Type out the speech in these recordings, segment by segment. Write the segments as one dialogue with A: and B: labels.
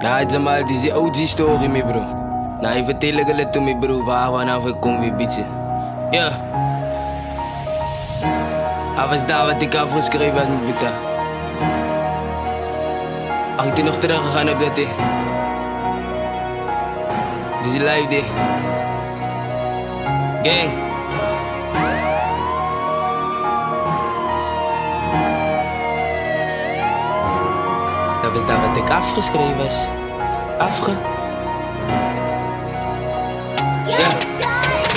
A: Nah, het is maar die OG story, me bro. Nah, ik vertel het me bro, waar we nou weer komen weer bieden. Ja. Hij was daar wat ik afgeschreven was met Buta. Ach, ik ben nog teruggegaan op dat, Dit is live, day. Gang. Dat was daar wat ik afgeschreven was.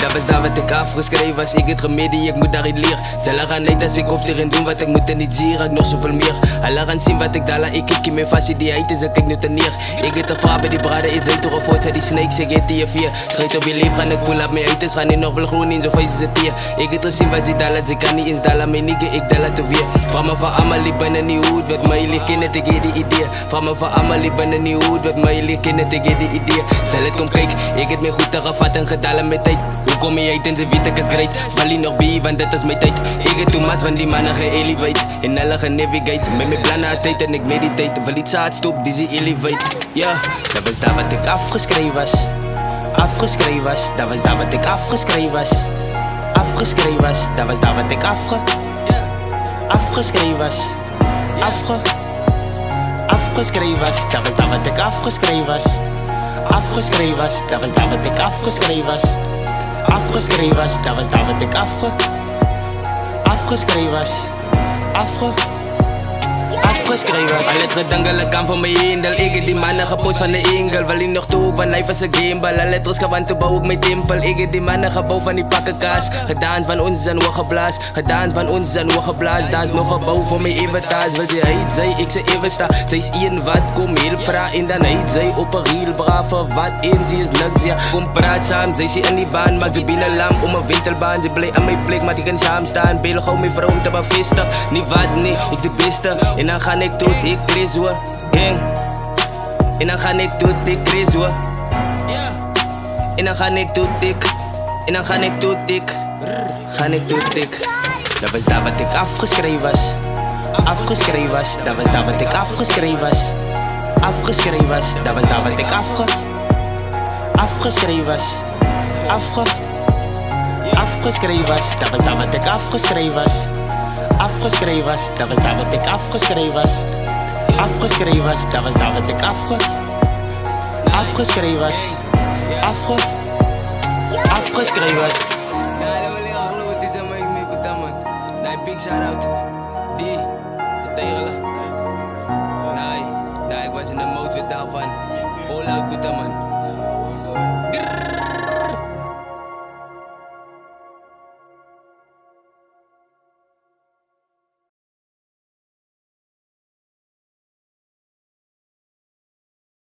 A: Dat was daar wat ik afgeschreven was. Ik het remedie, ik moet daarin leren. Zullen gaan leiden als ik op erin doen wat ik moet en niet zie, ik nog zoveel meer. Alle gaan zien wat ik dala, ik kijk in mijn faciliteit is en kijk nu te neer. Ik het de vraag bij die braden, iets uit door voort, zei die snakes, ik het die vier. Schrijt op je leven, gaan ik pull up mijn uiters, gaan in nog wel groen in, zo feest is het hier. Ik het gezien wat die dala, ze kan niet eens dala, mijn nigga, ik dala te weer. Vraag me van allemaal, ik ben een nieuw hoed, wat mij ligt in het, ik heb die idee. Vraag me van allemaal, ik ben een nieuw hoed, wat mij ligt in het, ik heb die idee. Stel het, kom kijk, ik het me goed gevat en gedalen met tijd. Kom je uit en ze weet ik is great. Val nog bij, want dat is mijn tijd. Ik het toen mas van die mannen ge-elevate. In alle genavigate. Met mijn plannen uit tijd en ik meditate. Wil iets uitstoop, die ze elevate. Ja, dat was daar wat ik afgeschreven was. Afgeschreven was. Dat was daar wat ik afgeschreven was. Afgeschreven was. Dat was daar wat ik afgeschreven was. Afgeschreven was. Dat was daar wat ik afgeschreven was. Afgeschreven was. Dat was daar wat ik afgeschreven was. Afgeschreven was, dat was daar wat ik afgeschreven was. Afgeschreven was. Al het gedangelen kan van mij heen. Ik heb die mannen gepost van de engel. Wel in nog toe, want life is een gamble. Al letters gewand te bouwen op mijn tempel. Ik heb die mannen gebouwd van die pakkenkaas. Gedaan van ons zijn we geblaas. Gedaan van ons zijn we geblaas. Daar is nog gebouw voor mijn eventaas. Wil je heet, zij, ik ze even sta. Zij is één wat, kom heel vraag in dan heet. Zij op een heel brave wat in. Ze is niks, ja. Kom praat samen, zij zie in die baan. Maak ze binnen lam om een winterbaan. Ze blij aan mijn plek, maar die kan samen staan. Beel gauw mijn vrouw om te bevisten. Niet wat, nee, ik de beste. En dan ga ik tot ik Chris hoor, gang. En dan ga ik tot ik Chris hoor. En dan ga ik tot ik. En dan ga ik tot ik. Dat was daar wat ik afgeschreven was. Afgeschreven was. Dat was daar wat ik afgeschreven was. Afgeschreven was. Dat was daar wat ik afgeschreven was. Afgeschreven was. Dat was daar wat ik afgeschreven was. Afgeschreven was, dat was daar wat ik afgeschreven was. Afgeschreven was, dat was daar wat ik afgeschreven was. Afgeschreven was. Ja, dat wil ik al geloven, dit is aan mij mee bedankt, man. Nee, big shout out. Die, het tegelen. Nee, ik was in de mood weer daarvan. All out, man.